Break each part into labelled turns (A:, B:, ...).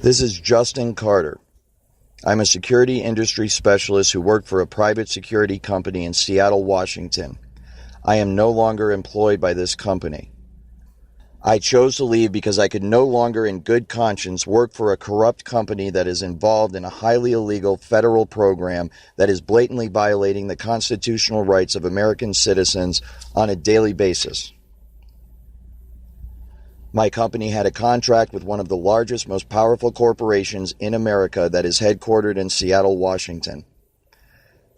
A: This is Justin Carter. I'm a security industry specialist who worked for a private security company in Seattle, Washington. I am no longer employed by this company. I chose to leave because I could no longer in good conscience work for a corrupt company that is involved in a highly illegal federal program that is blatantly violating the constitutional rights of American citizens on a daily basis. My company had a contract with one of the largest, most powerful corporations in America that is headquartered in Seattle, Washington.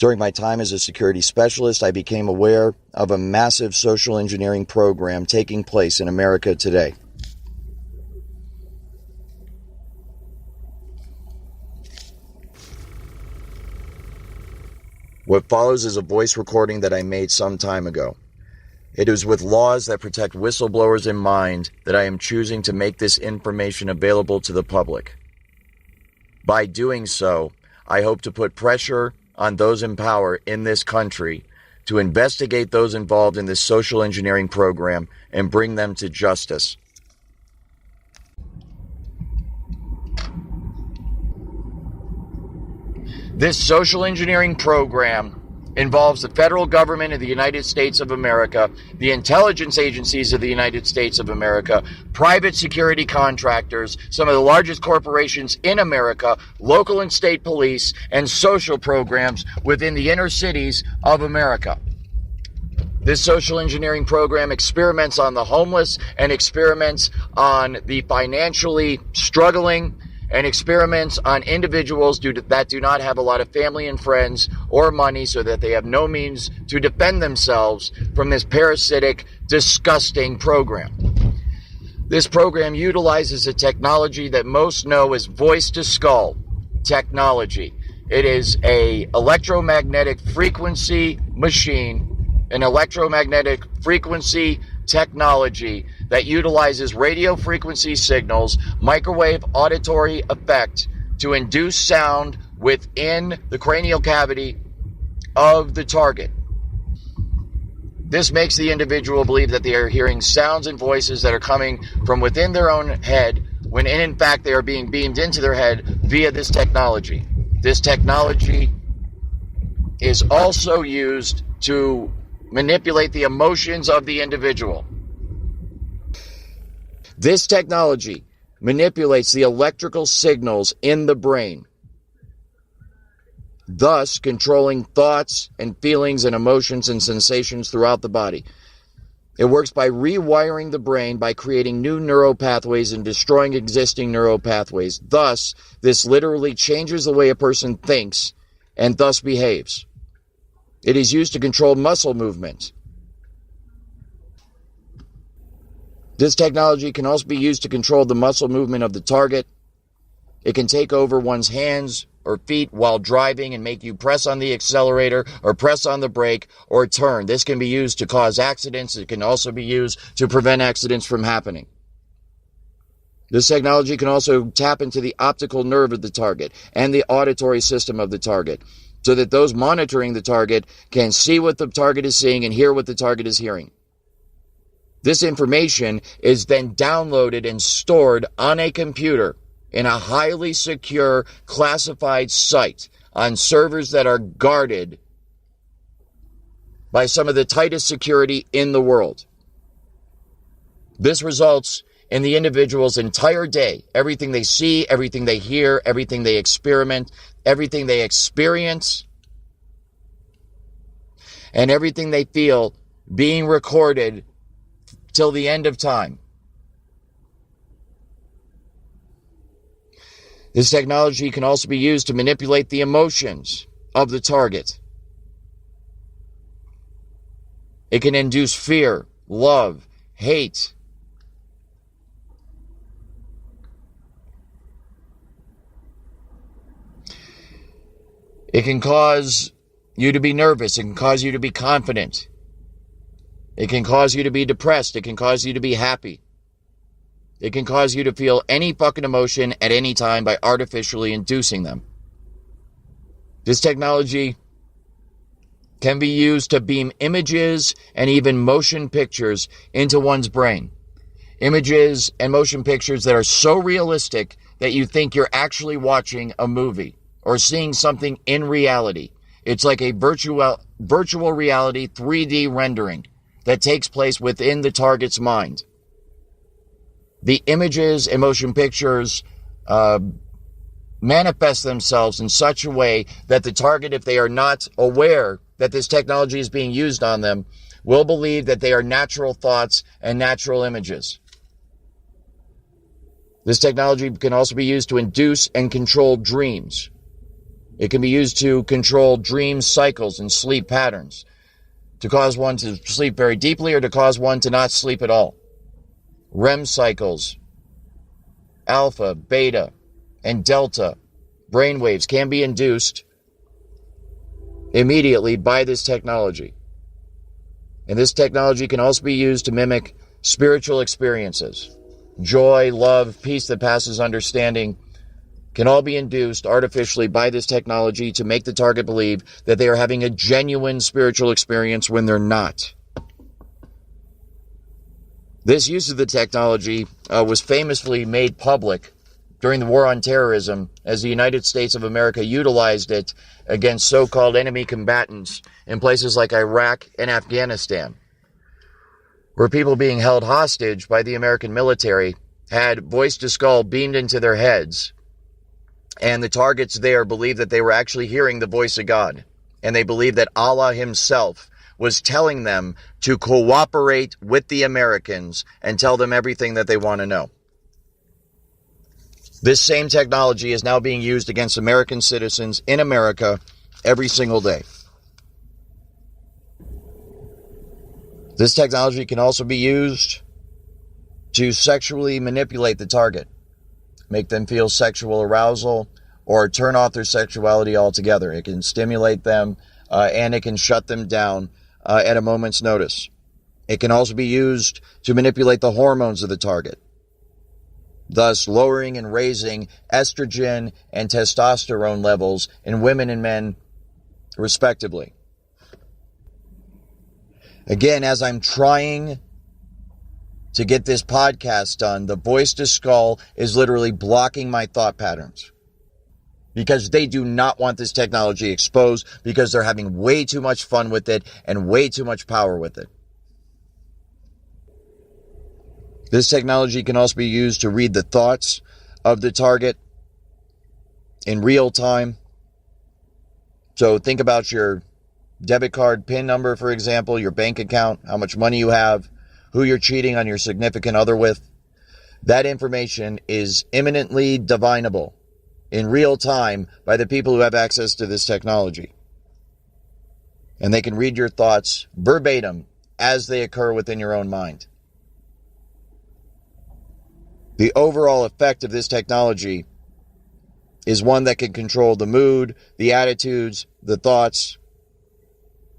A: During my time as a security specialist, I became aware of a massive social engineering program taking place in America today. What follows is a voice recording that I made some time ago. It is with laws that protect whistleblowers in mind that I am choosing to make this information available to the public. By doing so, I hope to put pressure on those in power in this country to investigate those involved in this social engineering program and bring them to justice. This social engineering program involves the federal government of the United States of America, the intelligence agencies of the United States of America, private security contractors, some of the largest corporations in America, local and state police, and social programs within the inner cities of America. This social engineering program experiments on the homeless and experiments on the financially struggling and experiments on individuals that do not have a lot of family and friends or money, so that they have no means to defend themselves from this parasitic, disgusting program. This program utilizes a technology that most know as voice-to-skull technology. It is an electromagnetic frequency machine, an electromagnetic frequency technology that utilizes radio frequency signals, microwave auditory effect to induce sound within the cranial cavity of the target. This makes the individual believe that they are hearing sounds and voices that are coming from within their own head, when in fact they are being beamed into their head via this technology. This technology is also used to manipulate the emotions of the individual. This technology manipulates the electrical signals in the brain, thus controlling thoughts and feelings and emotions and sensations throughout the body. It works by rewiring the brain by creating new neural pathways and destroying existing neural pathways. Thus, this literally changes the way a person thinks and thus behaves. It is used to control muscle movement. This technology can also be used to control the muscle movement of the target. It can take over one's hands or feet while driving and make you press on the accelerator or press on the brake or turn. This can be used to cause accidents. It can also be used to prevent accidents from happening. This technology can also tap into the optical nerve of the target and the auditory system of the target, so that those monitoring the target can see what the target is seeing and hear what the target is hearing. This information is then downloaded and stored on a computer in a highly secure, classified site on servers that are guarded by some of the tightest security in the world. This results in the individual's entire day, everything they see, everything they hear, everything they experiment, everything they experience, and everything they feel being recorded till the end of time. This technology can also be used to manipulate the emotions of the target. It can induce fear, love, hate. It can cause you to be nervous. It can cause you to be confident. It can cause you to be depressed. It can cause you to be happy. It can cause you to feel any fucking emotion at any time by artificially inducing them. This technology can be used to beam images and even motion pictures into one's brain. Images and motion pictures that are so realistic that you think you're actually watching a movie or seeing something in reality. It's like a virtual reality 3D rendering that takes place within the target's mind. The images and motion pictures manifest themselves in such a way that the target, if they are not aware that this technology is being used on them, will believe that they are natural thoughts and natural images. This technology can also be used to induce and control dreams. It can be used to control dream cycles and sleep patterns, to cause one to sleep very deeply or to cause one to not sleep at all. REM cycles, alpha, beta, and delta brainwaves can be induced immediately by this technology. And this technology can also be used to mimic spiritual experiences. Joy, love, peace that passes understanding can all be induced artificially by this technology to make the target believe that they are having a genuine spiritual experience when they're not. This use of the technology was famously made public during the War on Terrorism, as the United States of America utilized it against so-called enemy combatants in places like Iraq and Afghanistan, where people being held hostage by the American military had voice-to-skull beamed into their heads, and the targets there believed that they were actually hearing the voice of God, and they believed that Allah himself was telling them to cooperate with the Americans and tell them everything that they want to know. This same technology is now being used against American citizens in America every single day. This technology can also be used to sexually manipulate the target, make them feel sexual arousal, or turn off their sexuality altogether. It can stimulate them, and it can shut them down at a moment's notice. It can also be used to manipulate the hormones of the target, thus lowering and raising estrogen and testosterone levels in women and men, respectively. Again, as I'm trying to get this podcast done, the voice to skull is literally blocking my thought patterns, because they do not want this technology exposed, because they're having way too much fun with it and way too much power with it. This technology can also be used to read the thoughts of the target in real time. So think about your debit card PIN number, for example, your bank account, how much money you have, who you're cheating on your significant other with. That information is imminently divinable in real time by the people who have access to this technology. And they can read your thoughts verbatim as they occur within your own mind. The overall effect of this technology is one that can control the mood, the attitudes, the thoughts,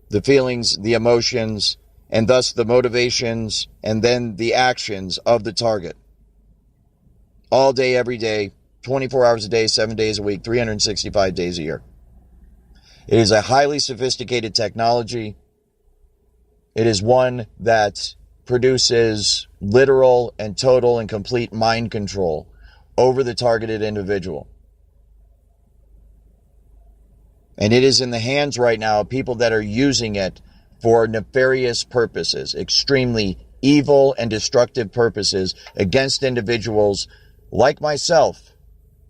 A: the feelings, the emotions, and thus the motivations, and then the actions of the target. All day, every day, 24 hours a day, 7 days a week, 365 days a year. It is a highly sophisticated technology. It is one that produces literal and total and complete mind control over the targeted individual. And it is in the hands right now of people that are using it for nefarious purposes, extremely evil and destructive purposes against individuals like myself.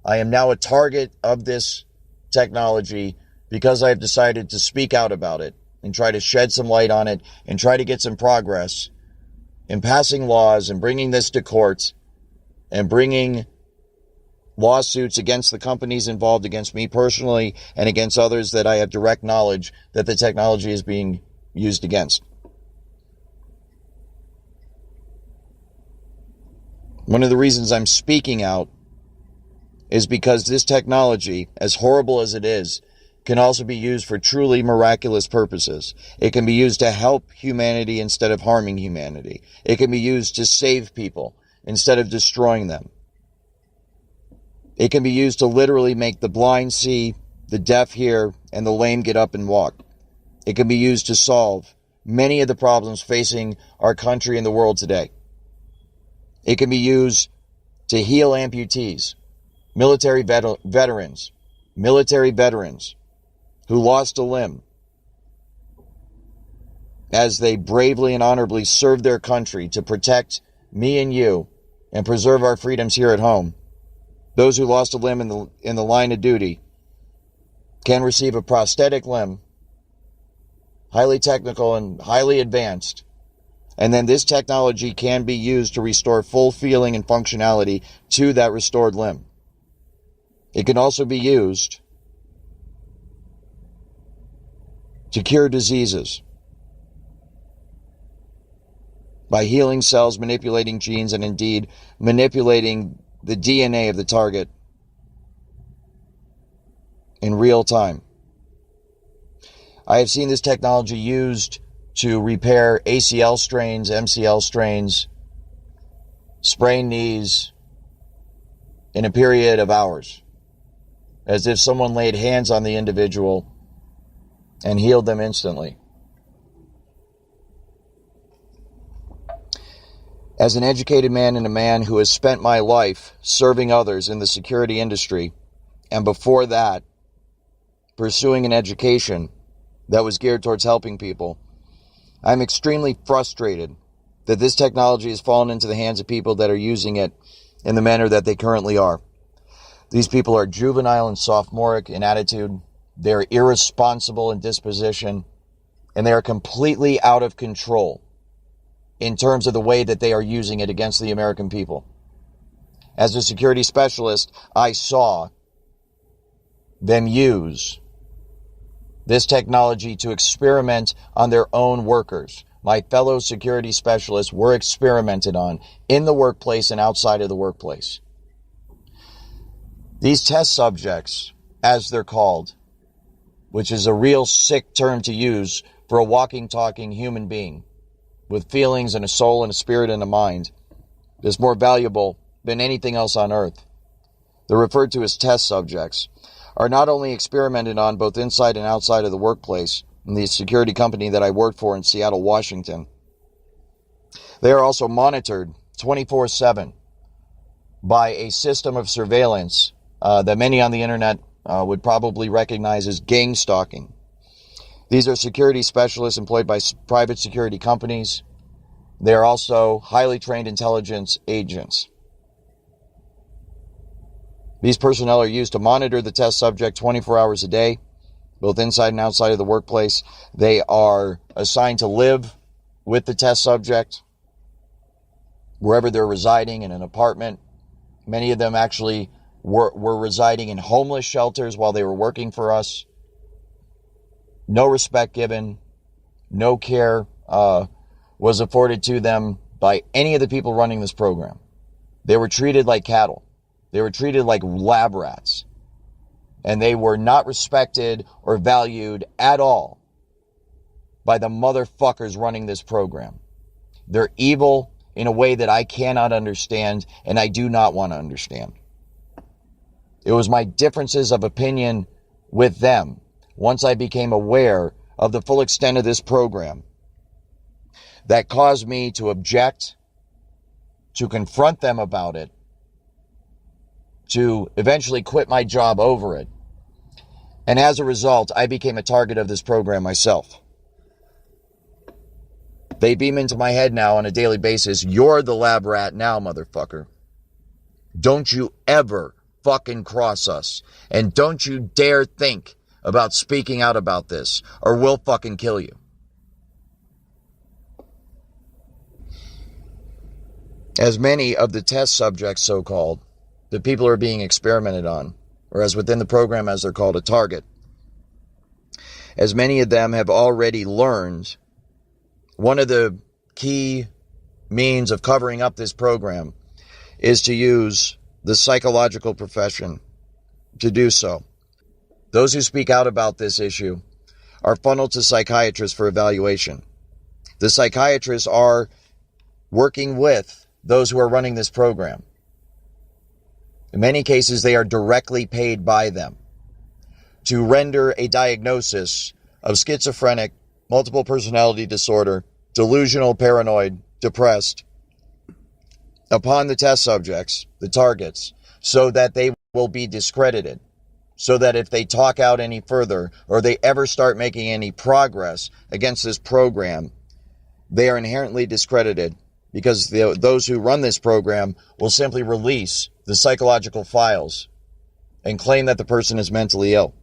A: I am now a target of this technology because I've decided to speak out about it and try to shed some light on it and try to get some progress in passing laws and bringing this to court and bringing lawsuits against the companies involved, against me personally, and against others that I have direct knowledge that the technology is being used against. One of the reasons I'm speaking out is because this technology, as horrible as it is, can also be used for truly miraculous purposes. It can be used to help humanity instead of harming humanity. It can be used to save people instead of destroying them. It can be used to literally make the blind see, the deaf hear, and the lame get up and walk. It can be used to solve many of the problems facing our country and the world today. It can be used to heal amputees. military veterans who lost a limb as they bravely and honorably served their country to protect me and you and preserve our freedoms here at home. Those who lost a limb in the line of duty can receive a prosthetic limb, highly technical and highly advanced. And then this technology can be used to restore full feeling and functionality to that restored limb. It can also be used to cure diseases by healing cells, manipulating genes, and indeed manipulating the DNA of the target in real time. I have seen this technology used to repair ACL strains, MCL strains, sprained knees in a period of hours, as if someone laid hands on the individual and healed them instantly. As an educated man and a man who has spent my life serving others in the security industry, and before that, pursuing an education that was geared towards helping people, I'm extremely frustrated that this technology has fallen into the hands of people that are using it in the manner that they currently are. These people are juvenile and sophomoric in attitude. They're irresponsible in disposition, and they are completely out of control in terms of the way that they are using it against the American people. As a security specialist, I saw them use this technology to experiment on their own workers. My fellow security specialists were experimented on in the workplace and outside of the workplace. These test subjects, as they're called, which is a real sick term to use for a walking, talking human being with feelings and a soul and a spirit and a mind, is more valuable than anything else on earth. They're referred to as test subjects, are not only experimented on both inside and outside of the workplace in the security company that I worked for in Seattle, Washington. They are also monitored 24/7 by a system of surveillance that many on the internet would probably recognize as gang stalking. These are security specialists employed by private security companies. They are also highly trained intelligence agents. These personnel are used to monitor the test subject 24 hours a day, both inside and outside of the workplace. They are assigned to live with the test subject wherever they're residing, in an apartment. Many of them actually were residing in homeless shelters while they were working for us. No respect given, no care was afforded to them by any of the people running this program. They were treated like cattle. They were treated like lab rats. And they were not respected or valued at all by the motherfuckers running this program. They're evil in a way that I cannot understand, and I do not want to understand. It was my differences of opinion with them, once I became aware of the full extent of this program, that caused me to object, to confront them about it, to eventually quit my job over it. And as a result, I became a target of this program myself. They beam into my head now on a daily basis, "You're the lab rat now, motherfucker. Don't you ever fucking cross us. And don't you dare think about speaking out about this, or we'll fucking kill you." As many of the test subjects, so-called, the people who are being experimented on, or as within the program as they're called, a target, as many of them have already learned, one of the key means of covering up this program is to use the psychological profession to do so. Those who speak out about this issue are funneled to psychiatrists for evaluation. The psychiatrists are working with those who are running this program. In many cases, they are directly paid by them to render a diagnosis of schizophrenic, multiple personality disorder, delusional, paranoid, depressed, upon the test subjects, the targets, so that they will be discredited, so that if they talk out any further or they ever start making any progress against this program, they are inherently discredited, because those who run this program will simply release the psychological files and claim that the person is mentally ill.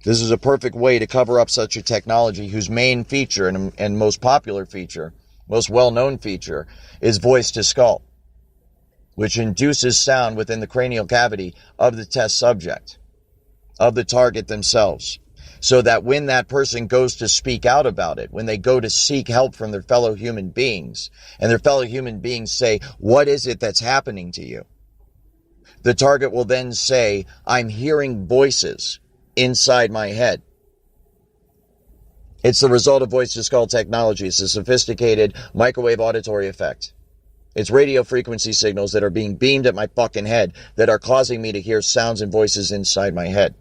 A: This is a perfect way to cover up such a technology whose main feature and most popular feature, most well-known feature, is voice to skull, which induces sound within the cranial cavity of the test subject, of the target themselves, so that when that person goes to speak out about it, when they go to seek help from their fellow human beings, and their fellow human beings say, "What is it that's happening to you?" the target will then say, "I'm hearing voices inside my head." It's the result of voice to skull technology. It's a sophisticated microwave auditory effect. It's radio frequency signals that are being beamed at my fucking head that are causing me to hear sounds and voices inside my head.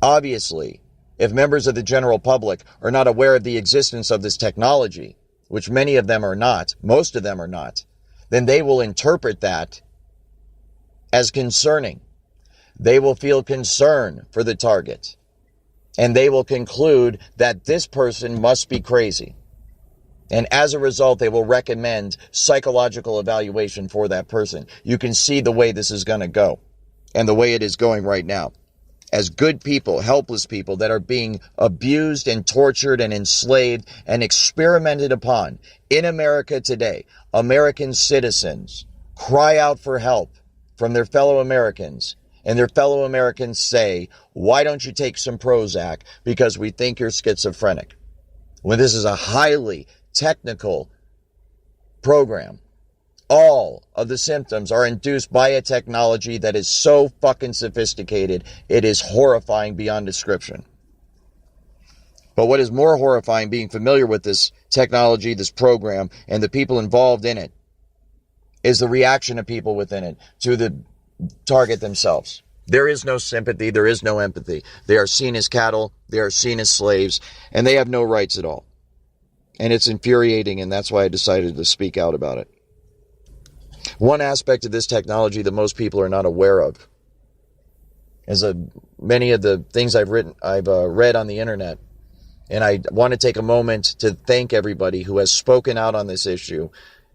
A: Obviously, if members of the general public are not aware of the existence of this technology, which many of them are not, most of them are not, then they will interpret that as concerning. They will feel concern for the target, and they will conclude that this person must be crazy. And as a result, they will recommend psychological evaluation for that person. You can see the way this is going to go, and the way it is going right now. As good people, helpless people that are being abused and tortured and enslaved and experimented upon in America today, American citizens cry out for help from their fellow Americans, and their fellow Americans say, "Why don't you take some Prozac? Because we think you're schizophrenic." When this is a highly technical program, all of the symptoms are induced by a technology that is so fucking sophisticated, it is horrifying beyond description. But what is more horrifying, being familiar with this technology, this program, and the people involved in it, is the reaction of people within it to the target themselves. There is no sympathy. There is no empathy. They are seen as cattle. They are seen as slaves, and they have no rights at all. And it's infuriating, and that's why I decided to speak out about it. One aspect of this technology that most people are not aware of is many of the things I've read on the internet, and I want to take a moment to thank everybody who has spoken out on this issue,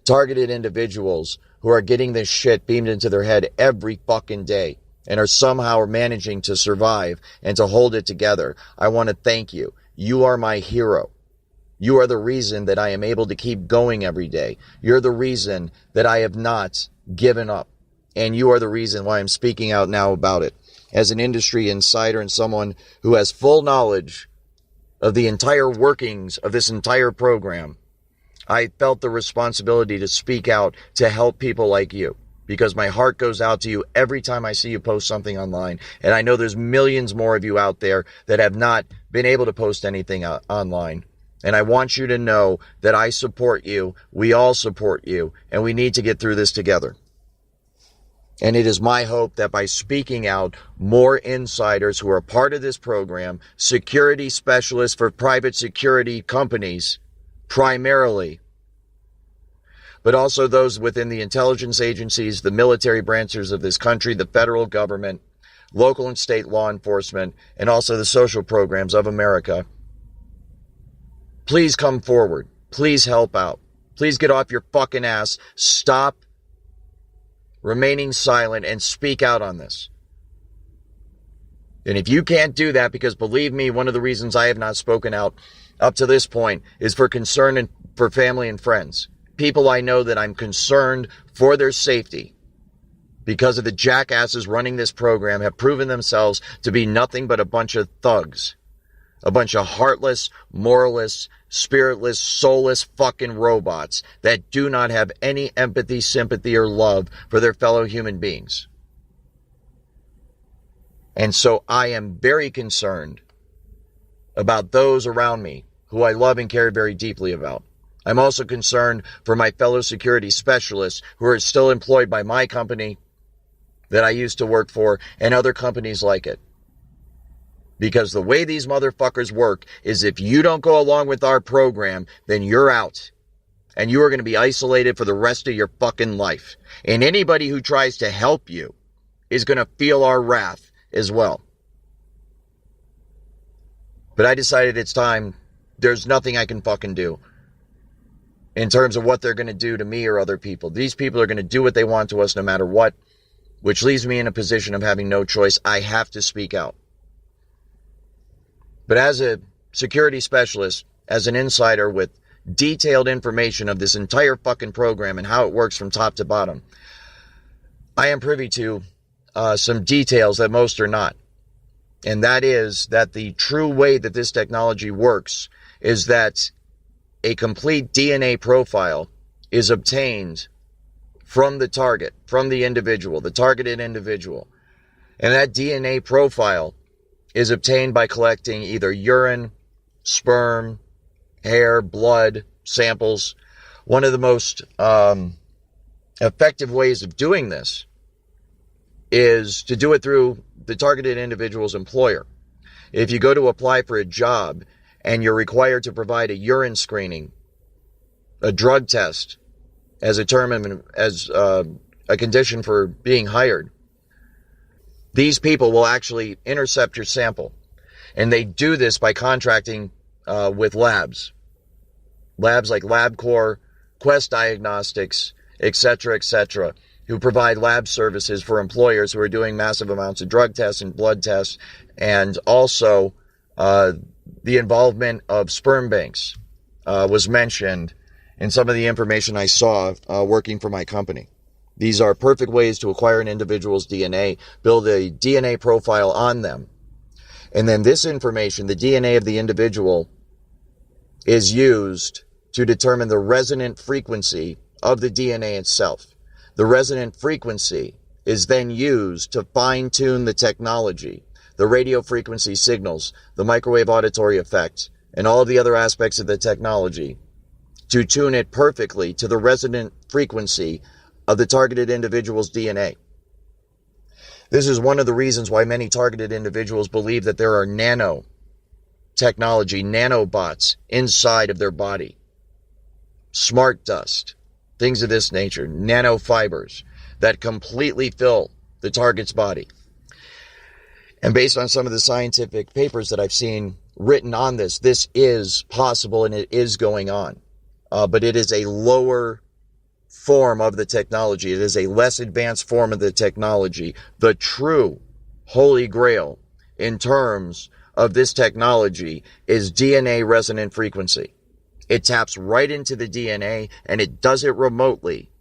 A: targeted individuals who are getting this shit beamed into their head every fucking day and are somehow managing to survive and to hold it together. I want to thank you. You are my hero. You are the reason that I am able to keep going every day. You're the reason that I have not given up. And you are the reason why I'm speaking out now about it. As an industry insider and someone who has full knowledge of the entire workings of this entire program, I felt the responsibility to speak out to help people like you, because my heart goes out to you every time I see you post something online. And I know there's millions more of you out there that have not been able to post anything online. And I want you to know that I support you. We all support you. And we need to get through this together. And it is my hope that by speaking out, more insiders who are part of this program, security specialists for private security companies, primarily, but also those within the intelligence agencies, the military branches of this country, the federal government, local and state law enforcement, and also the social programs of America, please come forward. Please help out. Please get off your fucking ass. Stop remaining silent and speak out on this. And if you can't do that, because believe me, one of the reasons I have not spoken out up to this point is for concern and for family and friends. People I know that I'm concerned for their safety, because of the jackasses running this program have proven themselves to be nothing but a bunch of thugs. A bunch of heartless, moralists, spiritless, soulless fucking robots that do not have any empathy, sympathy, or love for their fellow human beings. And so I am very concerned about those around me who I love and care very deeply about. I'm also concerned for my fellow security specialists who are still employed by my company that I used to work for and other companies like it. Because the way these motherfuckers work is if you don't go along with our program, then you're out. and you are going to be isolated for the rest of your fucking life. And anybody who tries to help you is going to feel our wrath as well. But I decided it's time. There's nothing I can fucking do in terms of what they're going to do to me or other people. These people are going to do what they want to us no matter what, which leaves me in a position of having no choice. I have to speak out. But as a security specialist, as an insider with detailed information of this entire fucking program and how it works from top to bottom, I am privy to some details that most are not. And that is that the true way that this technology works is that a complete DNA profile is obtained from the target, from the individual, the targeted individual. And that DNA profile is obtained by collecting either urine, sperm, hair, blood samples. One of the most effective ways of doing this is to do it through the targeted individual's employer. If you go to apply for a job and you're required to provide a urine screening, a drug test as a condition for being hired, these people will actually intercept your sample. And they do this by contracting with labs like LabCorp, Quest Diagnostics, etc., who provide lab services for employers who are doing massive amounts of drug tests and blood tests, and also the involvement of sperm banks was mentioned in some of the information I saw working for my company. These are perfect ways to acquire an individual's DNA, build a DNA profile on them, and then this information, the DNA of the individual, is used to determine the resonant frequency of the DNA itself. The resonant frequency is then used to fine-tune the technology, the radio frequency signals, the microwave auditory effect, and all of the other aspects of the technology to tune it perfectly to the resonant frequency of the targeted individual's DNA. This is one of the reasons why many targeted individuals believe that there are nanotechnology, nanobots inside of their body. Smart dust, things of this nature, nanofibers that completely fill the target's body. And based on some of the scientific papers that I've seen written on this, this is possible and it is going on. But it is a lower form of the technology. It is a less advanced form of the technology. The true holy grail in terms of this technology is DNA resonant frequency. It taps right into the DNA and it does it remotely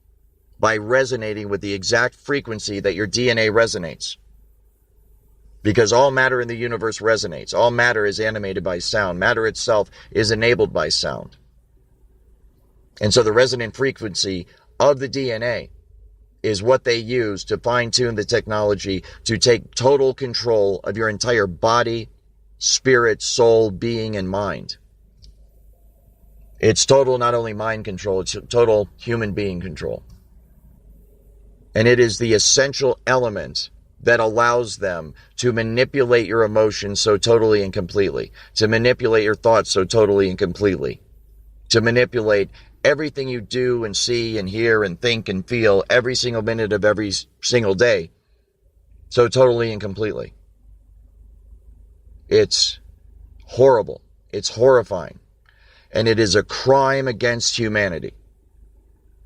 A: by resonating with the exact frequency that your DNA resonates. Because all matter in the universe resonates. All matter is animated by sound. Matter itself is enabled by sound. And so the resonant frequency of the DNA is what they use to fine-tune the technology to take total control of your entire body, spirit, soul, being, and mind. It's total, not only mind control, it's total human being control. And it is the essential element that allows them to manipulate your emotions so totally and completely, to manipulate your thoughts so totally and completely, to manipulate everything you do and see and hear and think and feel every single minute of every single day so totally and completely. It's horrible. It's horrifying. And it is a crime against humanity.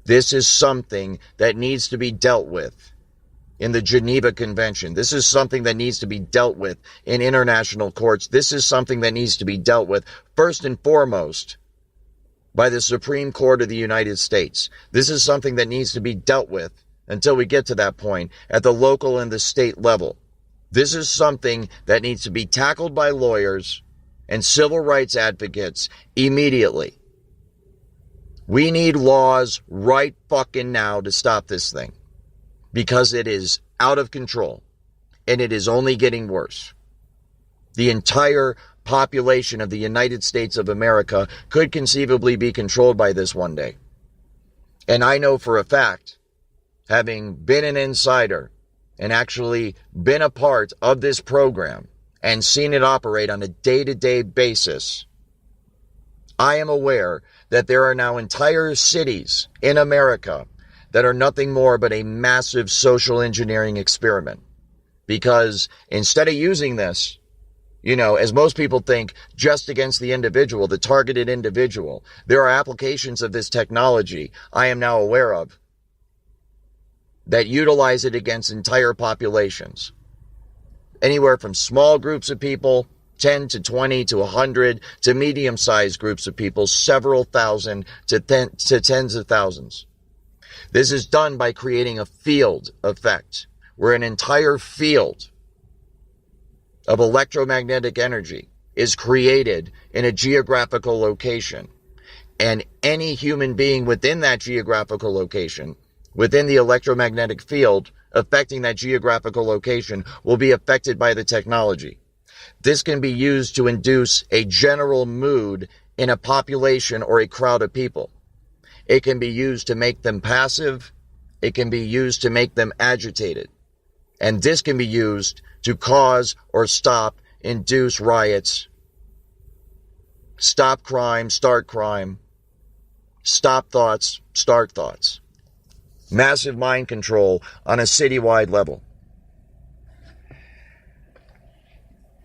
A: This is something that needs to be dealt with in the Geneva Convention. This is something that needs to be dealt with in international courts. This is something that needs to be dealt with first and foremost by the Supreme Court of the United States. This is something that needs to be dealt with until we get to that point at the local and the state level. This is something that needs to be tackled by lawyers and civil rights advocates immediately. We need laws right fucking now to stop this thing because it is out of control and it is only getting worse. The entire population of the United States of America could conceivably be controlled by this one day. And I know for a fact, having been an insider and actually been a part of this program and seen it operate on a day-to-day basis, I am aware that there are now entire cities in America that are nothing more but a massive social engineering experiment. Because instead of using this, as most people think, just against the individual, the targeted individual, there are applications of this technology I am now aware of that utilize it against entire populations. Anywhere from small groups of people, 10 to 20 to 100, to medium-sized groups of people, several thousand to tens of thousands. This is done by creating a field effect, where an entire field of electromagnetic energy is created in a geographical location. And any human being within that geographical location, within the electromagnetic field affecting that geographical location, will be affected by the technology. This can be used to induce a general mood in a population or a crowd of people. It can be used to make them passive. It can be used to make them agitated. And this can be used to cause or induce riots, stop crime, start crime, stop thoughts, start thoughts. Massive mind control on a citywide level.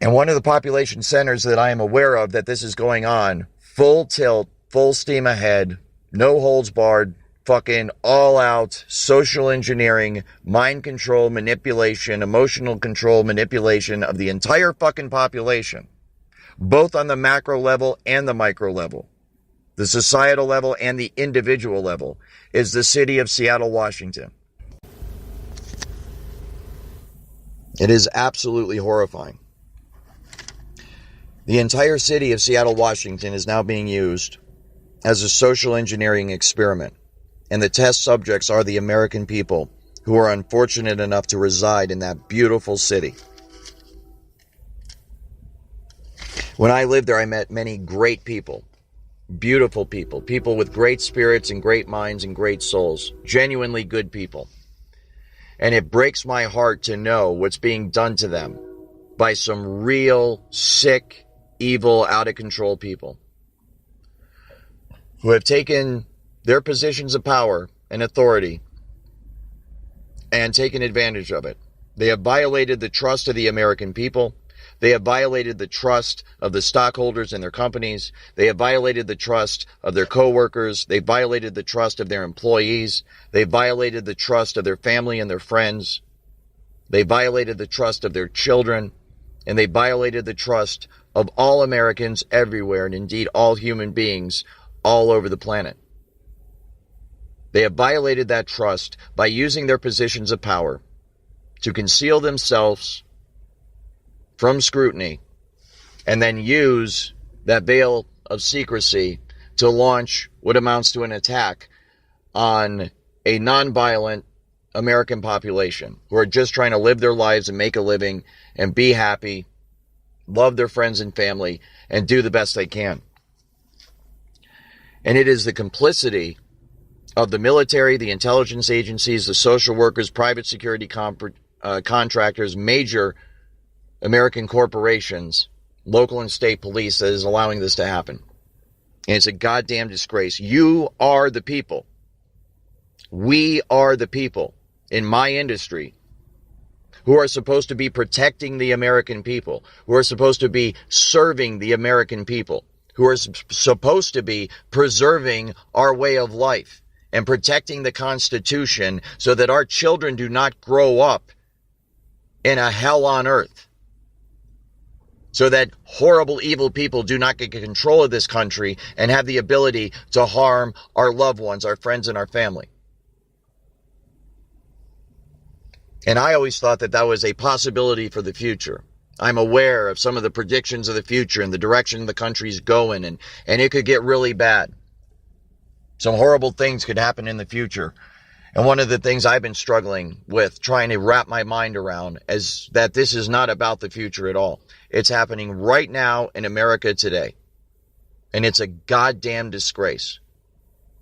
A: And one of the population centers that I am aware of that this is going on, full tilt, full steam ahead, no holds barred, fucking all out social engineering, mind control, manipulation, emotional control, manipulation of the entire fucking population, both on the macro level and the micro level, the societal level and the individual level, is the city of Seattle, Washington. It is absolutely horrifying. The entire city of Seattle, Washington is now being used as a social engineering experiment. And the test subjects are the American people who are unfortunate enough to reside in that beautiful city. When I lived there, I met many great people, beautiful people, people with great spirits and great minds and great souls, genuinely good people. And it breaks my heart to know what's being done to them by some real, sick, evil, out of control people who have taken their positions of power and authority and taken advantage of it. They have violated the trust of the American people. They have violated the trust of the stockholders in their companies. They have violated the trust of their coworkers. They violated the trust of their employees. They violated the trust of their family and their friends. They violated the trust of their children. And they violated the trust of all Americans everywhere, and indeed all human beings all over the planet. They have violated that trust by using their positions of power to conceal themselves from scrutiny and then use that veil of secrecy to launch what amounts to an attack on a nonviolent American population who are just trying to live their lives and make a living and be happy, love their friends and family, and do the best they can. And it is the complicity of the military, the intelligence agencies, the social workers, private security contractors, major American corporations, local and state police that is allowing this to happen. And it's a goddamn disgrace. You are the people. We are the people in my industry who are supposed to be protecting the American people, who are supposed to be serving the American people, who are supposed to be preserving our way of life and protecting the Constitution so that our children do not grow up in a hell on earth, so that horrible, evil people do not get control of this country and have the ability to harm our loved ones, our friends, and our family. And I always thought that that was a possibility for the future. I'm aware of some of the predictions of the future and the direction the country's going, and it could get really bad. Some horrible things could happen in the future. And one of the things I've been struggling with, trying to wrap my mind around, is that this is not about the future at all. It's happening right now in America today. And it's a goddamn disgrace.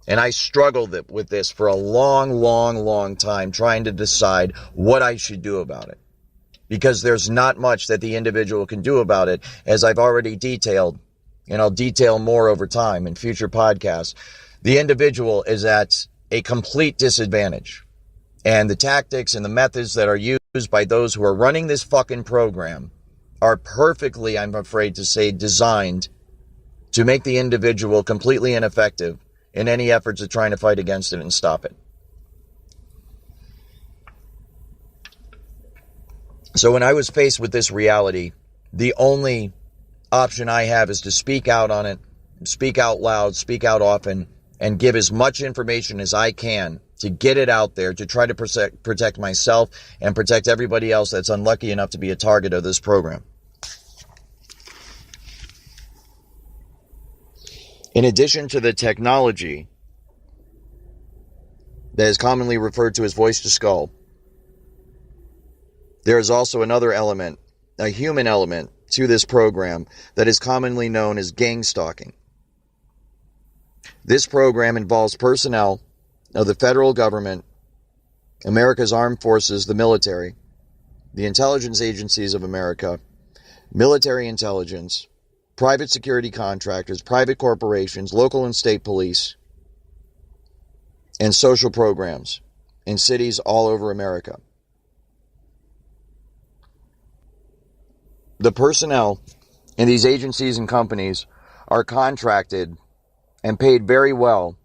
A: And I struggled with this for a long time, trying to decide what I should do about it. Because there's not much that the individual can do about it, as I've already detailed and I'll detail more over time in future podcasts, the individual is at a complete disadvantage. And the tactics and the methods that are used by those who are running this fucking program are perfectly, I'm afraid to say, designed to make the individual completely ineffective in any efforts of trying to fight against it and stop it. So when I was faced with this reality, the only option I have is to speak out on it, speak out loud, speak out often, and give as much information as I can to get it out there, to try to protect myself and protect everybody else that's unlucky enough to be a target of this program. In addition to the technology that is commonly referred to as voice to skull, there is also another element, a human element, to this program that is commonly known as gang stalking. This program involves personnel of the federal government, America's armed forces, the military, the intelligence agencies of America, military intelligence, private security contractors, private corporations, local and state police, and social programs in cities all over America. The personnel in these agencies and companies are contracted and paid very well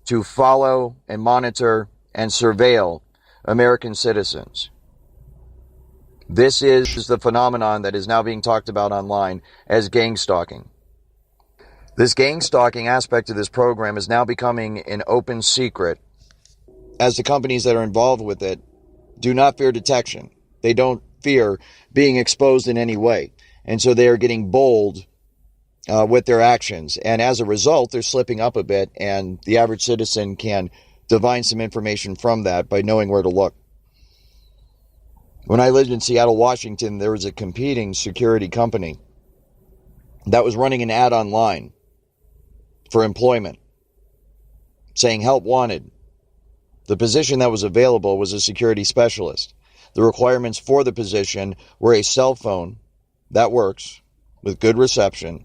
A: to follow and monitor and surveil American citizens. This is the phenomenon that is now being talked about online as gang stalking. This gang stalking aspect of this program is now becoming an open secret, as the companies that are involved with it do not fear detection. They don't fear being exposed in any way. And so they are getting bold with their actions. And as a result, they're slipping up a bit, and the average citizen can divine some information from that by knowing where to look. When I lived in Seattle, Washington, there was a competing security company that was running an ad online for employment saying help wanted. The position that was available was a security specialist. The requirements for the position were a cell phone that works with good reception.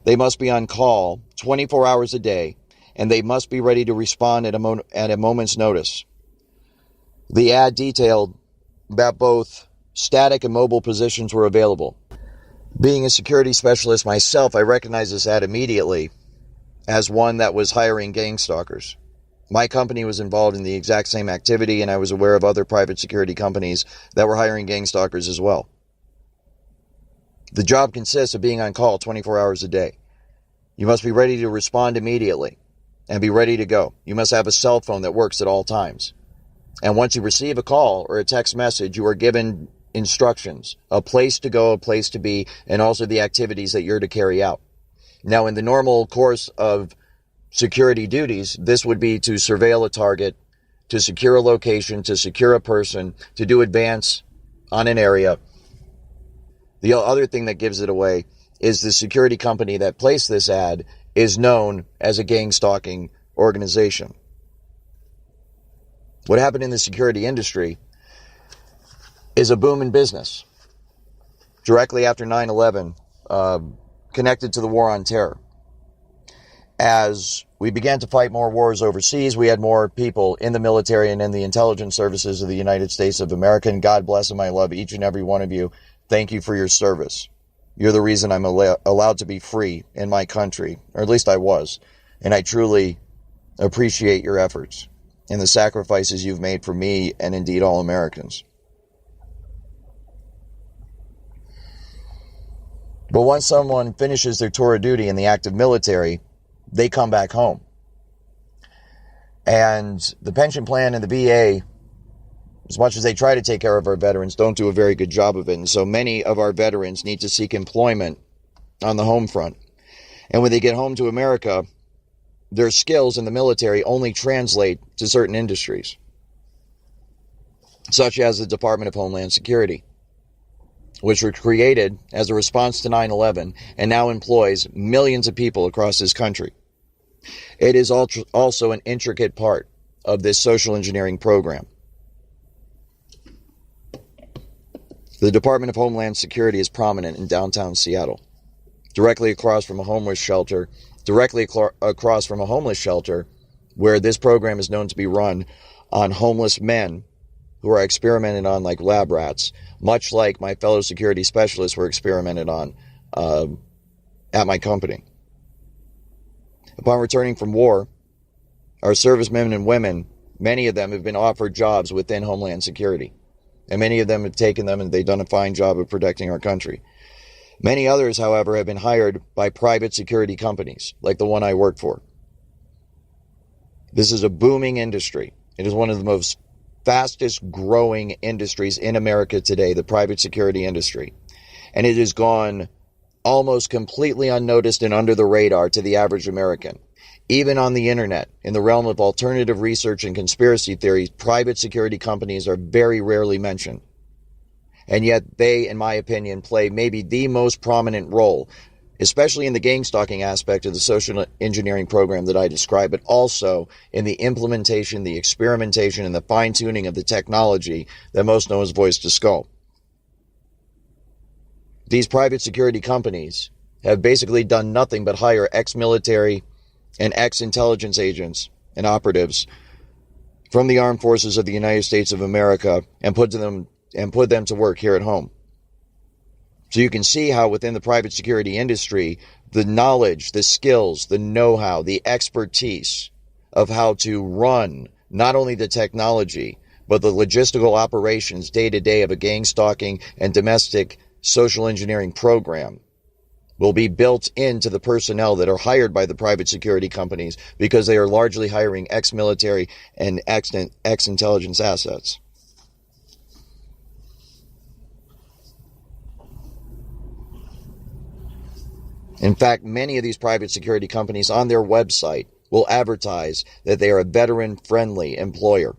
A: They must be on call 24 hours a day, and they must be ready to respond at a moment's notice. The ad detailed that both static and mobile positions were available. Being a security specialist myself, I recognized this ad immediately as one that was hiring gang stalkers. My company was involved in the exact same activity, and I was aware of other private security companies that were hiring gang stalkers as well. The job consists of being on call 24 hours a day. You must be ready to respond immediately and be ready to go. You must have a cell phone that works at all times. And once you receive a call or a text message, you are given instructions, a place to go, a place to be, and also the activities that you're to carry out. Now, in the normal course of security duties, this would be to surveil a target, to secure a location, to secure a person, to do advance on an area. The other thing that gives it away is the security company that placed this ad is known as a gang stalking organization. What happened in the security industry is a boom in business directly after 9/11, connected to the war on terror. As we began to fight more wars overseas, we had more people in the military and in the intelligence services of the United States of America, and God bless them. I love each and every one of you. Thank you for your service. You're the reason I'm allowed to be free in my country, or at least I was, and I truly appreciate your efforts and the sacrifices you've made for me and indeed all Americans. But once someone finishes their tour of duty in the active military, they come back home. And the pension plan and the VA, as much as they try to take care of our veterans, don't do a very good job of it. And so many of our veterans need to seek employment on the home front. And when they get home to America, their skills in the military only translate to certain industries, such as the Department of Homeland Security, which were created as a response to 9/11 and now employs millions of people across this country. It is also an intricate part of this social engineering program. The Department of Homeland Security is prominent in downtown Seattle. directly across from a homeless shelter, where this program is known to be run on homeless men who are experimented on like lab rats, much like my fellow security specialists were experimented on at my company. Upon returning from war, our servicemen and women, many of them have been offered jobs within Homeland Security. And many of them have taken them and they've done a fine job of protecting our country. Many others, however, have been hired by private security companies, like the one I work for. This is a booming industry. It is one of the most fastest growing industries in America today, the private security industry. And it has gone almost completely unnoticed and under the radar to the average American. Even on the internet, in the realm of alternative research and conspiracy theories, private security companies are very rarely mentioned. And yet they, in my opinion, play maybe the most prominent role, especially in the gang stalking aspect of the social engineering program that I described, but also in the implementation, the experimentation, and the fine-tuning of the technology that most know as voice to skull. These private security companies have basically done nothing but hire ex-military and ex-intelligence agents and operatives from the armed forces of the United States of America and put them to work here at home. So you can see how within the private security industry, the knowledge, the skills, the know-how, the expertise of how to run not only the technology, but the logistical operations day-to-day of a gang stalking and domestic social engineering program will be built into the personnel that are hired by the private security companies because they are largely hiring ex-military and ex-intelligence assets. In fact, many of these private security companies on their website will advertise that they are a veteran-friendly employer.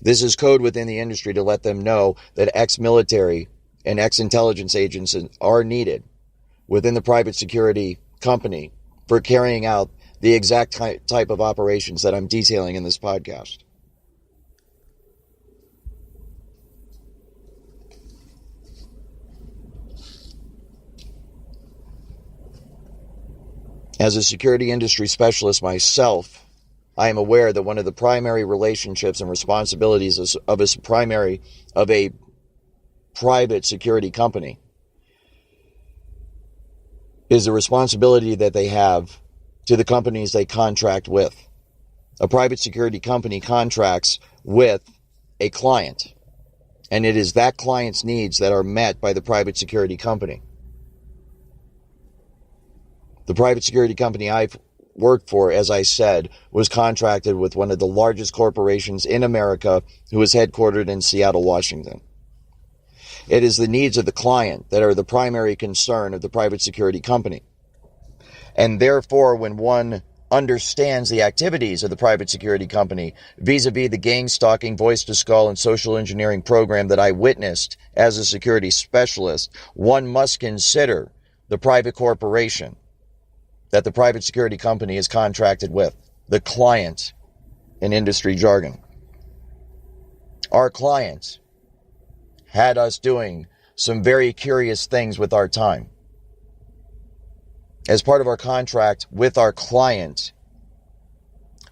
A: This is code within the industry to let them know that ex-military and ex-intelligence agents are needed within the private security company for carrying out the exact type of operations that I'm detailing in this podcast. As a security industry specialist myself, I am aware that one of the primary relationships and responsibilities of a private security company is the responsibility that they have to the companies they contract with. A private security company contracts with a client, and it is that client's needs that are met by the private security company. The private security company I've worked for, as I said, was contracted with one of the largest corporations in America who is headquartered in Seattle, Washington. It is the needs of the client that are the primary concern of the private security company. And therefore, when one understands the activities of the private security company vis-a-vis the gang stalking, voice to skull, and social engineering program that I witnessed as a security specialist, one must consider the private corporation that the private security company is contracted with, the client in industry jargon. Our client had us doing some very curious things with our time. As part of our contract with our client,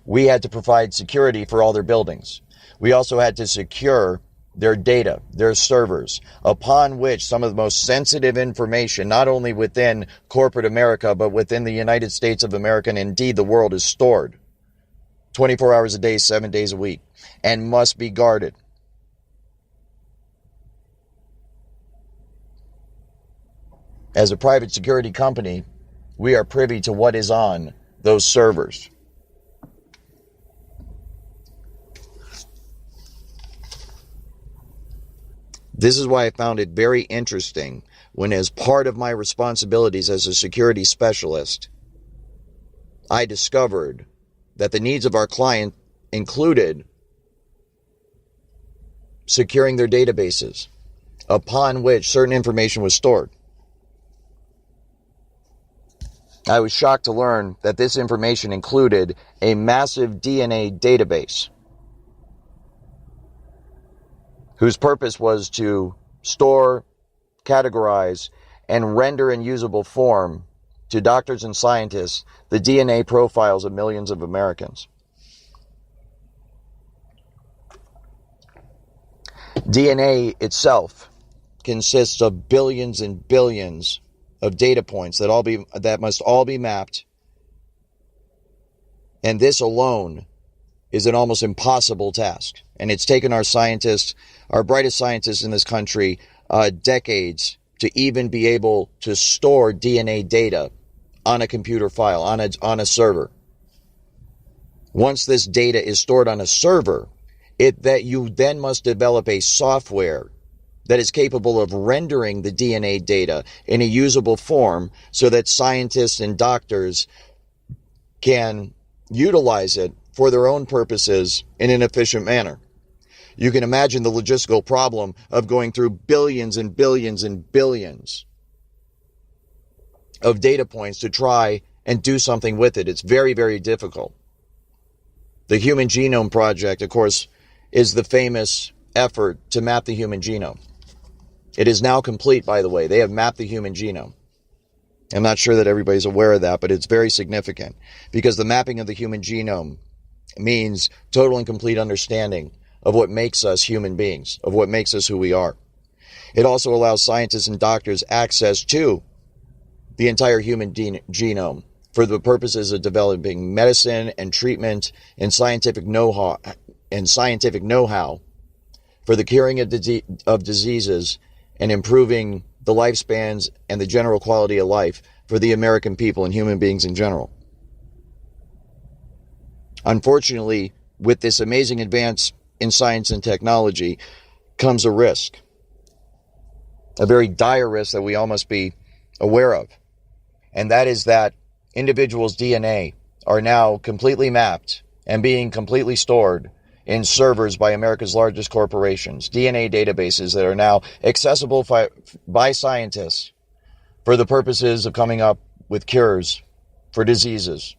A: we had to provide security for all their buildings. We also had to secure their data, their servers, upon which some of the most sensitive information, not only within corporate America, but within the United States of America, and indeed the world, is stored 24 hours a day, 7 days a week, and must be guarded. As a private security company, we are privy to what is on those servers. This is why I found it very interesting when, as part of my responsibilities as a security specialist, I discovered that the needs of our client included securing their databases, upon which certain information was stored. I was shocked to learn that this information included a massive DNA database whose purpose was to store, categorize, and render in usable form to doctors and scientists the DNA profiles of millions of Americans. DNA itself consists of billions and billions of data points that must all be mapped, and this alone is an almost impossible task. And it's taken our scientists, our brightest scientists in this country, decades to even be able to store DNA data on a computer file, on a server. Once this data is stored on a server, that you then must develop a software that is capable of rendering the DNA data in a usable form so that scientists and doctors can utilize it for their own purposes in an efficient manner. You can imagine the logistical problem of going through billions and billions and billions of data points to try and do something with it. It's very, very difficult. The Human Genome Project, of course, is the famous effort to map the human genome. It is now complete, by the way. They have mapped the human genome. I'm not sure that everybody's aware of that, but it's very significant because the mapping of the human genome means total and complete understanding of what makes us human beings, of what makes us who we are. It also allows scientists and doctors access to the entire human genome for the purposes of developing medicine and treatment and scientific know-how for the curing of diseases and improving the lifespans and the general quality of life for the American people and human beings in general. Unfortunately, with this amazing advance in science and technology comes a risk, a very dire risk that we all must be aware of. And that is that individuals' DNA are now completely mapped and being completely stored in servers by America's largest corporations, DNA databases that are now accessible by scientists for the purposes of coming up with cures for diseases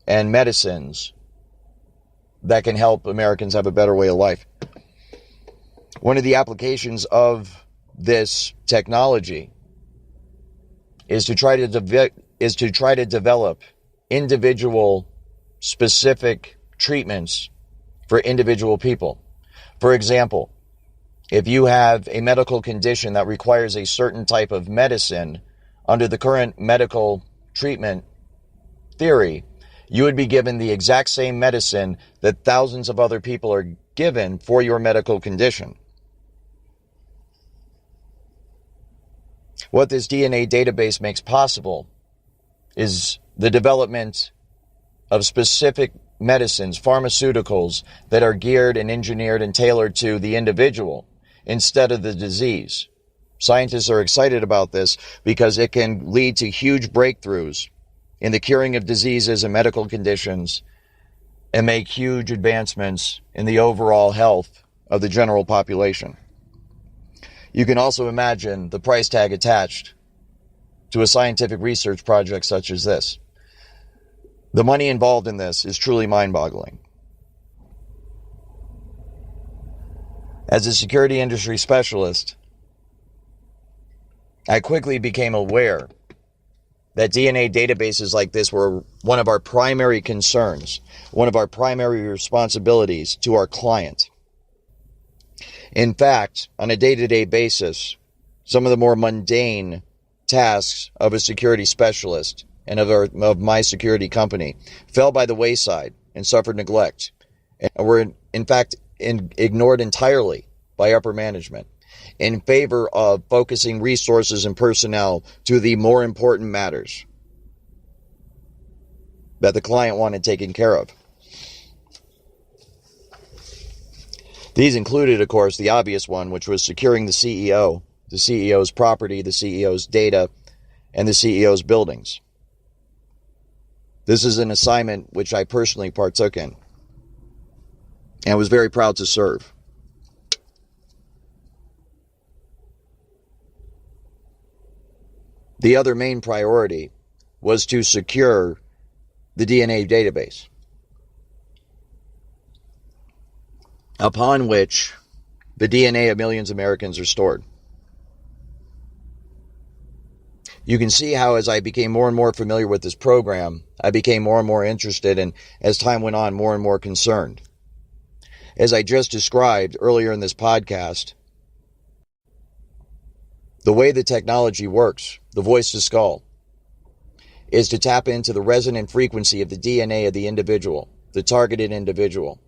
A: and medicines that can help Americans have a better way of life. One of the applications of this technology is to try to develop individual specific treatments for individual people. For example, if you have a medical condition that requires a certain type of medicine under the current medical treatment theory, you would be given the exact same medicine that thousands of other people are given for your medical condition. What this DNA database makes possible is the development of specific medicines, pharmaceuticals that are geared and engineered and tailored to the individual instead of the disease. Scientists are excited about this because it can lead to huge breakthroughs in the curing of diseases and medical conditions and make huge advancements in the overall health of the general population. You can also imagine the price tag attached to a scientific research project such as this. The money involved in this is truly mind-boggling. As a security industry specialist, I quickly became aware that DNA databases like this were one of our primary concerns, one of our primary responsibilities to our client. In fact, on a day-to-day basis, some of the more mundane tasks of a security specialist and of my security company fell by the wayside and suffered neglect, and were in fact ignored entirely by upper management in favor of focusing resources and personnel to the more important matters that the client wanted taken care of. These included, of course, the obvious one, which was securing the CEO's property, the CEO's data, and the CEO's buildings. This is an assignment which I personally partook in and was very proud to serve. The other main priority was to secure the DNA database, upon which the DNA of millions of Americans are stored. You can see how as I became more and more familiar with this program, I became more and more interested, and as time went on, more and more concerned. As I just described earlier in this podcast, the way the technology works, the voice to skull, is to tap into the resonant frequency of the DNA of the individual, the targeted individual.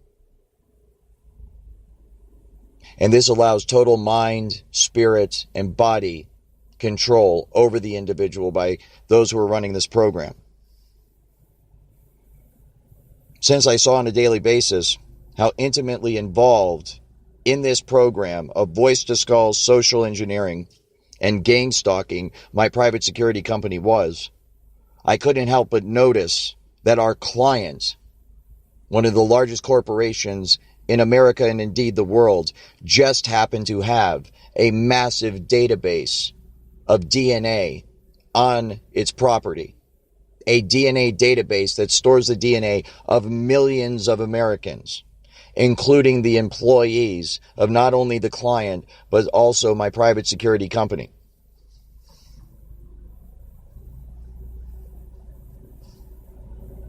A: And this allows total mind, spirit, and body control over the individual by those who are running this program. Since I saw on a daily basis how intimately involved in this program of voice to skull social engineering and gang stalking my private security company was, I couldn't help but notice that our client, one of the largest corporations in America and indeed the world, just happened to have a massive database of DNA on its property. A DNA database that stores the DNA of millions of Americans, including the employees of not only the client, but also my private security company.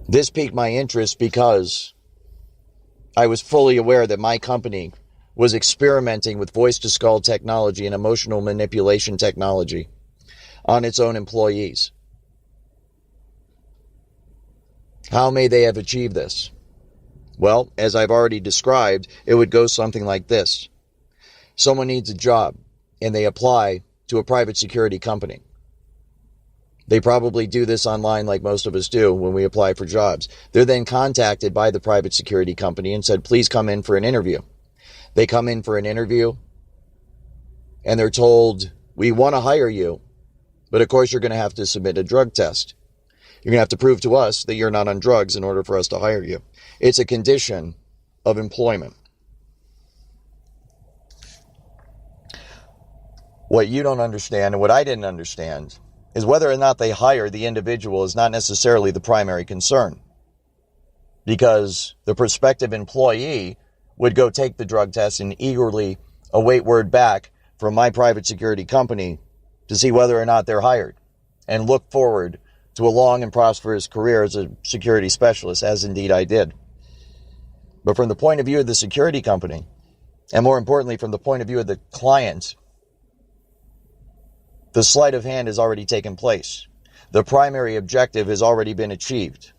A: This piqued my interest because I was fully aware that my company was experimenting with voice-to-skull technology and emotional manipulation technology on its own employees. How may they have achieved this? Well, as I've already described, it would go something like this. Someone needs a job, and they apply to a private security company. They probably do this online like most of us do when we apply for jobs. They're then contacted by the private security company and said, please come in for an interview. They come in for an interview and they're told, we want to hire you, but of course you're going to have to submit a drug test. You're going to have to prove to us that you're not on drugs in order for us to hire you. It's a condition of employment. What you don't understand and what I didn't understand is whether or not they hire the individual is not necessarily the primary concern, because the prospective employee would go take the drug test and eagerly await word back from my private security company to see whether or not they're hired and look forward to a long and prosperous career as a security specialist, as indeed I did. But from the point of view of the security company, and more importantly from the point of view of the client, the sleight of hand has already taken place. The primary objective has already been achieved.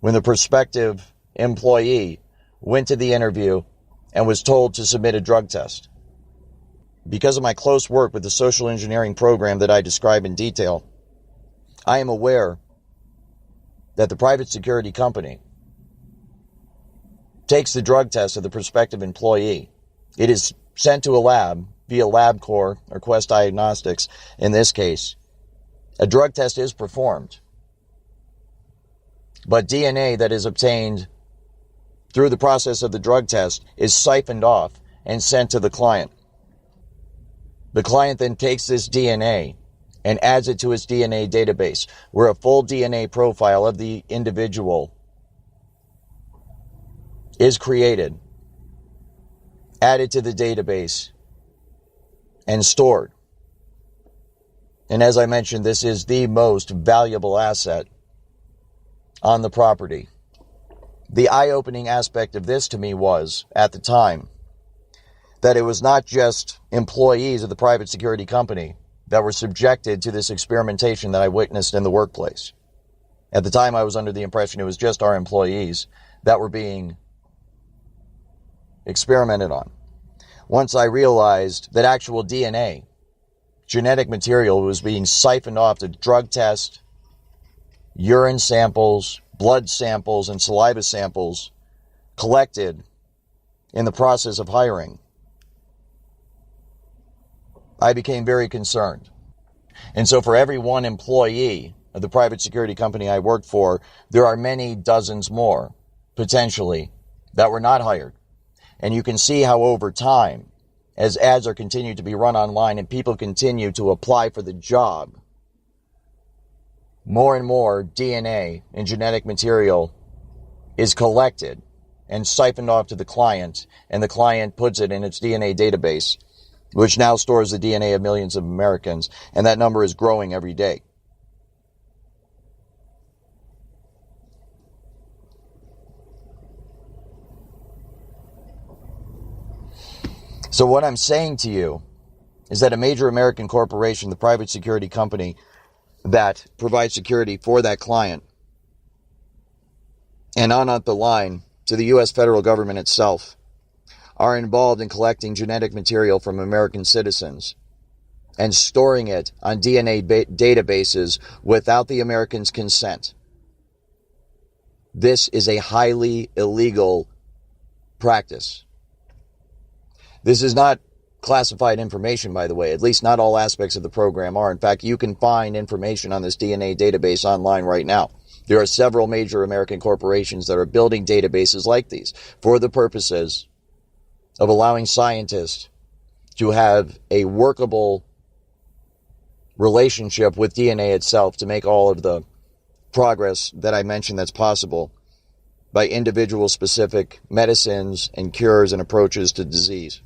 A: When the prospective employee went to the interview and was told to submit a drug test. Because of my close work with the social engineering program that I describe in detail, I am aware that the private security company takes the drug test of the prospective employee. It is sent to a lab via LabCorp or Quest Diagnostics in this case. A drug test is performed, but DNA that is obtained through the process of the drug test is siphoned off and sent to the client. The client then takes this DNA and adds it to his DNA database, where a full DNA profile of the individual is created, added to the database, and stored. And as I mentioned, this is the most valuable asset on the property. The eye-opening aspect of this to me was, at the time, that it was not just employees of the private security company that were subjected to this experimentation that I witnessed in the workplace. At the time, I was under the impression it was just our employees that were being experimented on. Once I realized that actual DNA, genetic material, was being siphoned off to drug tests, urine samples, blood samples, and saliva samples collected in the process of hiring, I became very concerned. And so for every one employee of the private security company I worked for, there are many dozens more, potentially, that were not hired. And you can see how over time, as ads are continued to be run online and people continue to apply for the job, more and more DNA and genetic material is collected and siphoned off to the client, and the client puts it in its DNA database which now stores the DNA of millions of Americans, and that number is growing every day. So what I'm saying to you is that a major American corporation, the private security company that provides security for that client, and on up the line to the U.S. federal government itself, are involved in collecting genetic material from American citizens and storing it on DNA databases without the Americans' consent. This is a highly illegal practice. This is not classified information, by the way. At least not all aspects of the program are. In fact, you can find information on this DNA database online right now. There are several major American corporations that are building databases like these for the purposes of allowing scientists to have a workable relationship with DNA itself to make all of the progress that I mentioned that's possible by individual specific medicines and cures and approaches to disease.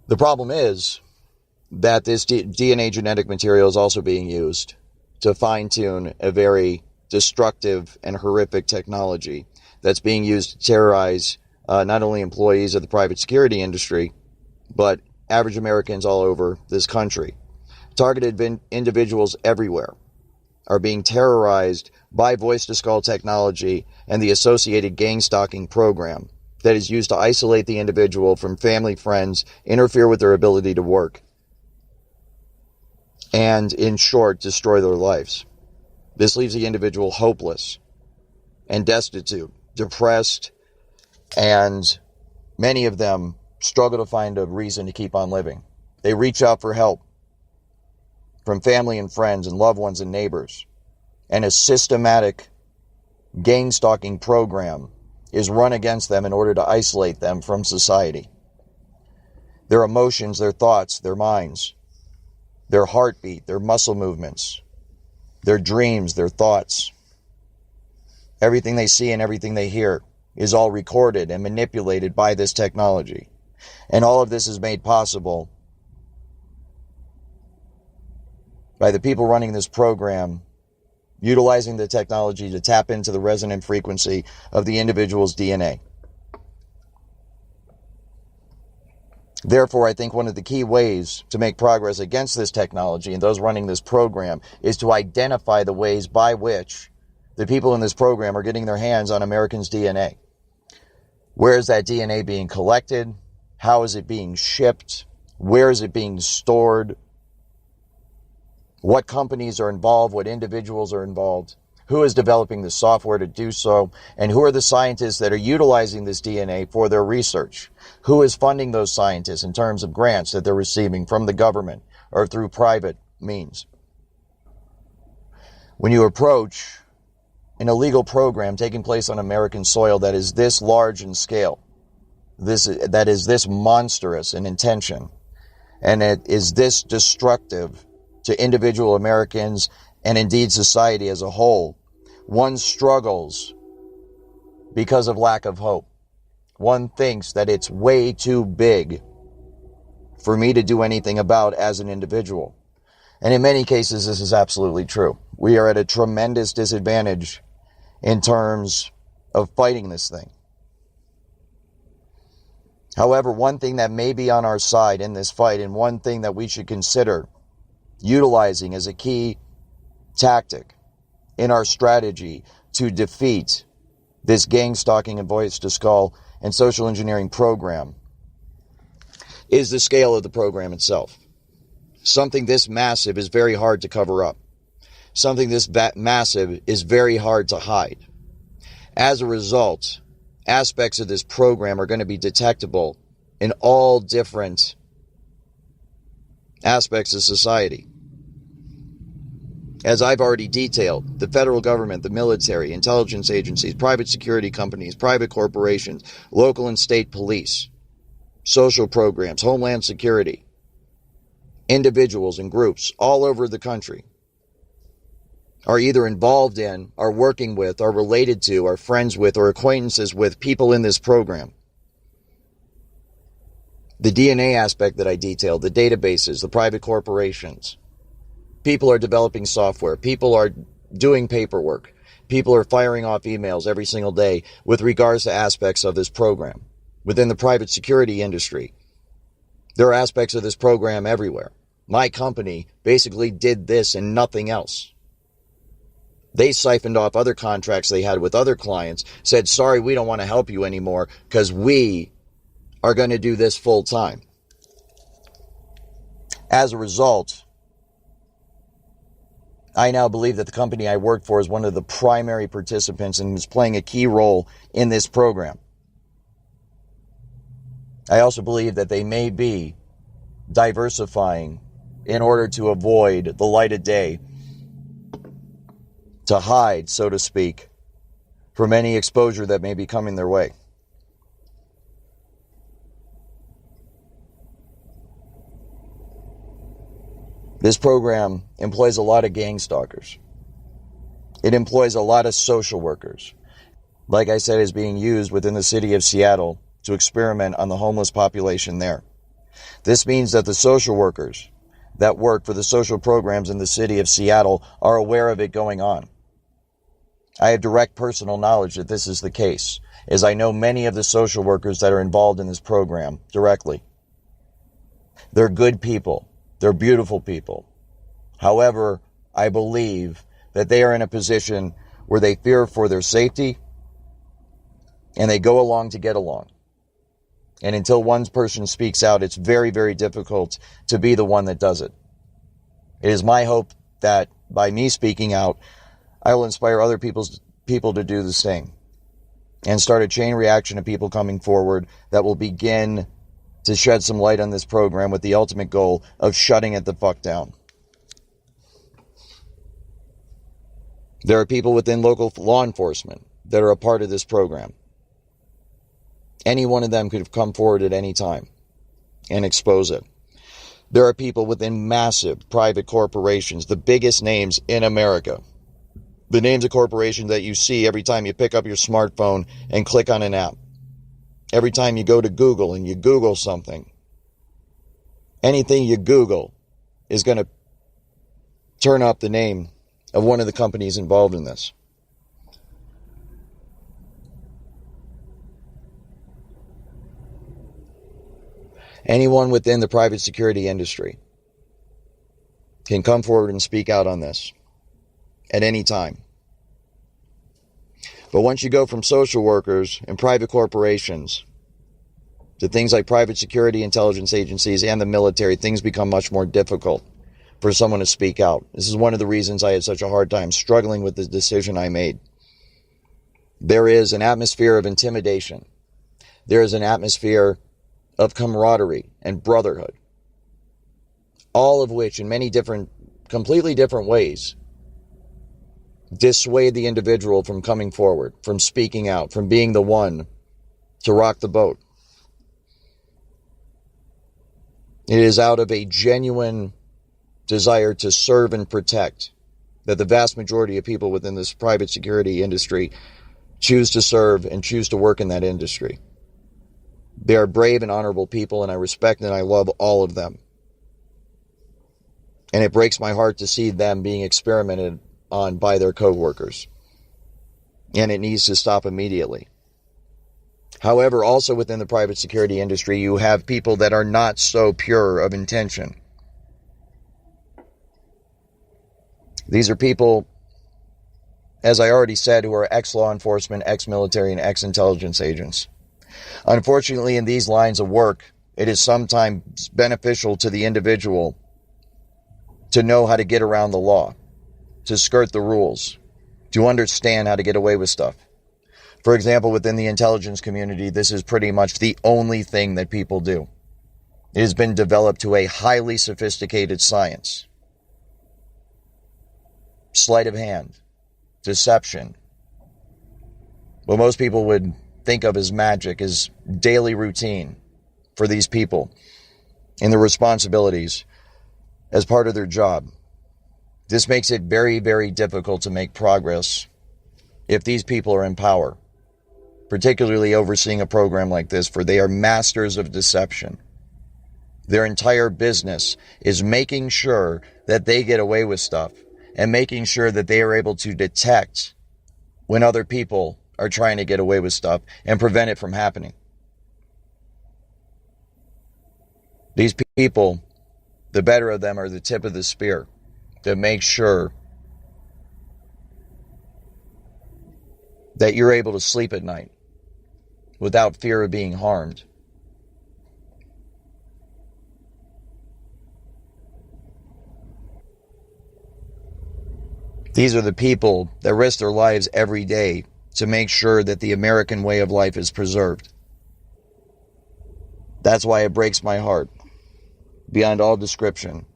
A: The problem is that this DNA genetic material is also being used to fine-tune a very destructive and horrific technology that's being used to terrorize not only employees of the private security industry, but average Americans all over this country. Targeted individuals everywhere are being terrorized by voice-to-skull technology and the associated gang stalking program that is used to isolate the individual from family, friends, interfere with their ability to work, and, in short, destroy their lives. This leaves the individual hopeless and destitute, depressed, and many of them struggle to find a reason to keep on living. They reach out for help from family and friends and loved ones and neighbors, and a systematic gang stalking program is run against them in order to isolate them from society. Their emotions, their thoughts, their minds, their heartbeat, their muscle movements, their dreams, their thoughts, everything they see and everything they hear is all recorded and manipulated by this technology. And all of this is made possible by the people running this program utilizing the technology to tap into the resonant frequency of the individual's DNA. Therefore, I think one of the key ways to make progress against this technology and those running this program is to identify the ways by which the people in this program are getting their hands on Americans' DNA. Where is that DNA being collected? How is it being shipped? Where is it being stored? What companies are involved? What individuals are involved? Who is developing the software to do so? And who are the scientists that are utilizing this DNA for their research? Who is funding those scientists in terms of grants that they're receiving from the government or through private means? When you approach an illegal program taking place on American soil that is this large in scale, that is this monstrous in intention, and it is this destructive to individual Americans and indeed society as a whole, one struggles because of lack of hope. One thinks that it's way too big for me to do anything about as an individual. And in many cases, this is absolutely true. We are at a tremendous disadvantage in terms of fighting this thing. However, one thing that may be on our side in this fight, and one thing that we should consider utilizing as a key tactic in our strategy to defeat this gang stalking and voice to skull and social engineering program, is the scale of the program itself. Something this massive is very hard to cover up. Something this massive is very hard to hide. As a result, aspects of this program are going to be detectable in all different aspects of society. As I've already detailed, the federal government, the military, intelligence agencies, private security companies, private corporations, local and state police, social programs, homeland security, individuals and groups all over the country are either involved in, are working with, are related to, are friends with, or acquaintances with people in this program. The DNA aspect that I detailed, the databases, the private corporations. People are developing software. People are doing paperwork. People are firing off emails every single day with regards to aspects of this program. Within the private security industry, there are aspects of this program everywhere. My company basically did this and nothing else. They siphoned off other contracts they had with other clients, said, sorry, we don't want to help you anymore because we are going to do this full time. As a result, I now believe that the company I work for is one of the primary participants and is playing a key role in this program. I also believe that they may be diversifying in order to avoid the light of day, to hide, so to speak, from any exposure that may be coming their way. This program employs a lot of gang stalkers. It employs a lot of social workers. Like I said, is being used within the city of Seattle to experiment on the homeless population there. This means that the social workers that work for the social programs in the city of Seattle are aware of it going on. I have direct personal knowledge that this is the case, as I know many of the social workers that are involved in this program directly. They're good people. They're beautiful people. However, I believe that they are in a position where they fear for their safety and they go along to get along. And until one person speaks out, it's very, very difficult to be the one that does it. It is my hope that by me speaking out, I will inspire other people to do the same and start a chain reaction of people coming forward that will begin to shed some light on this program with the ultimate goal of shutting it the fuck down. There are people within local law enforcement that are a part of this program. Any one of them could have come forward at any time and expose it. There are people within massive private corporations, the biggest names in America. The names of corporations that you see every time you pick up your smartphone and click on an app. Every time you go to Google and you Google something. Anything you Google is going to turn up the name of one of the companies involved in this. Anyone within the private security industry can come forward and speak out on this at any time. But once you go from social workers and private corporations to things like private security intelligence agencies and the military, things become much more difficult for someone to speak out. This is one of the reasons I had such a hard time struggling with the decision I made. There is an atmosphere of intimidation. There is an atmosphere of camaraderie and brotherhood. All of which, in many different, completely different ways, dissuade the individual from coming forward, from speaking out, from being the one to rock the boat. It is out of a genuine desire to serve and protect that the vast majority of people within this private security industry choose to serve and choose to work in that industry. They are brave and honorable people, and I respect and I love all of them. And it breaks my heart to see them being experimented on by their co-workers. And it needs to stop immediately. However, also within the private security industry, you have people that are not so pure of intention. These are people, as I already said, who are ex-law enforcement, ex-military, and ex-intelligence agents. Unfortunately, in these lines of work, it is sometimes beneficial to the individual to know how to get around the law, to skirt the rules, to understand how to get away with stuff. For example, within the intelligence community, this is pretty much the only thing that people do. It has been developed to a highly sophisticated science. Sleight of hand, deception. What most people would think of as magic is daily routine for these people and their responsibilities as part of their job. This makes it very, very difficult to make progress if these people are in power, particularly overseeing a program like this, for they are masters of deception. Their entire business is making sure that they get away with stuff and making sure that they are able to detect when other people are trying to get away with stuff and prevent it from happening. These people, the better of them, are the tip of the spear that make sure that you're able to sleep at night without fear of being harmed. These are the people that risk their lives every day to make sure that the American way of life is preserved. That's why it breaks my heart beyond all description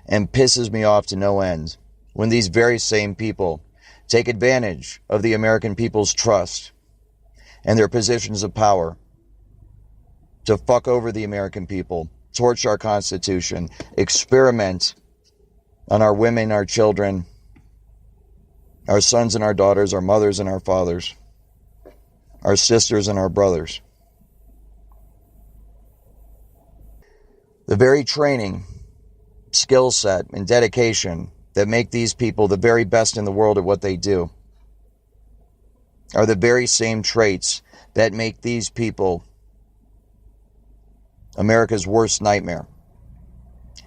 A: and pisses me off to no end when these very same people take advantage of the American people's trust and their positions of power to fuck over the American people, torch our Constitution, experiment on our women, our children, our sons and our daughters, our mothers and our fathers, our sisters and our brothers. The very training, skill set, and dedication that make these people the very best in the world at what they do are the very same traits that make these people America's worst nightmare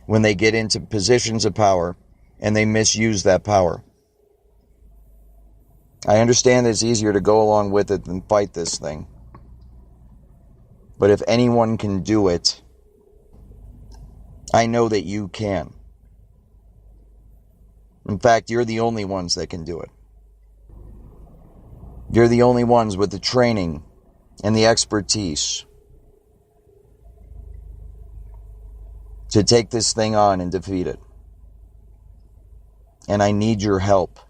A: when they get into positions of power and they misuse that power. I understand that it's easier to go along with it than fight this thing. But if anyone can do it, I know that you can. In fact, you're the only ones that can do it. You're the only ones with the training and the expertise to take this thing on and defeat it. And I need your help.